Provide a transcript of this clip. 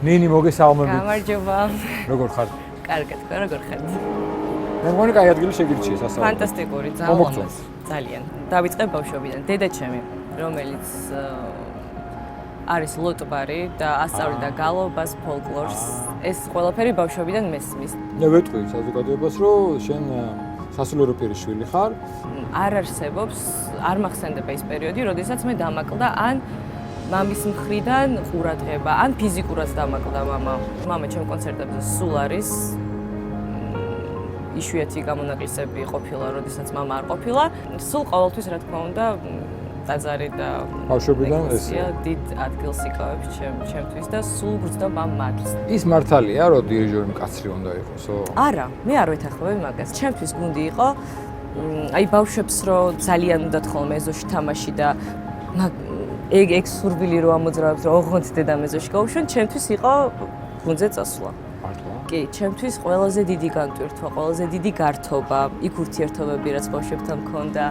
ნინი მოგესალმებით. გამარჯობა. როგორ ხარ? კარგად, როგორ ხართ? მე მგონი კაი ადგილი შეგირჩიე სასწავლებლად. ფანტასტიკური, ძალიან. დავიწყე ბავშვობიდან. დედაჩემი, რომელიც არის ლოტბარი და ასწავლიდა გალობას, ფოლკლორს. ეს ყველაფერი ბავშვობიდან მესმის. მე ვეტყვი საზოგადოებას, რომ შენ სასულიერო პირის შვილი ხარ. არ არსებობს, არ მახსენდება ის პერიოდი, როდესაც მე დამაკლდა ან მამის მხრიდან ყურადღება, ან ფიზიკურად დამაკლდა მამა. მამა ჩემ კონცერტებზე სულ არის. იშვიათი გამონაკლისები ყოფილა, როდესაც მამა არ ყოფილა. სულ ყოველთვის, რა თქმა უნდა, ტაძარი და ბავშვობიდან ეს დიდ ადგილს იკავებს ჩემთვის და სულ გრძნობა მათს. ის მართალია, რომ დირიჟორი მკაცრი უნდა იყოსო? არა, მე არ ვეთანხმები მაგას. ჩემთვის გუნდი იყო აი ბავშვებს რომ ძალიან უნდათ ხოლმე ეზოში თამაში და ეგ სურვილი რო ამოძრავებს რომ ოღონდ დედამეზოში გავუშვენ, ჩემთვის იყო გუნდზე წასვლა. მართლა? კი, ჩემთვის ყველაზე დიდი განტვირთვა, ყველაზე დიდი გართობა, იქ ურთიერთობები რაც ბავშვებთან მქონდა.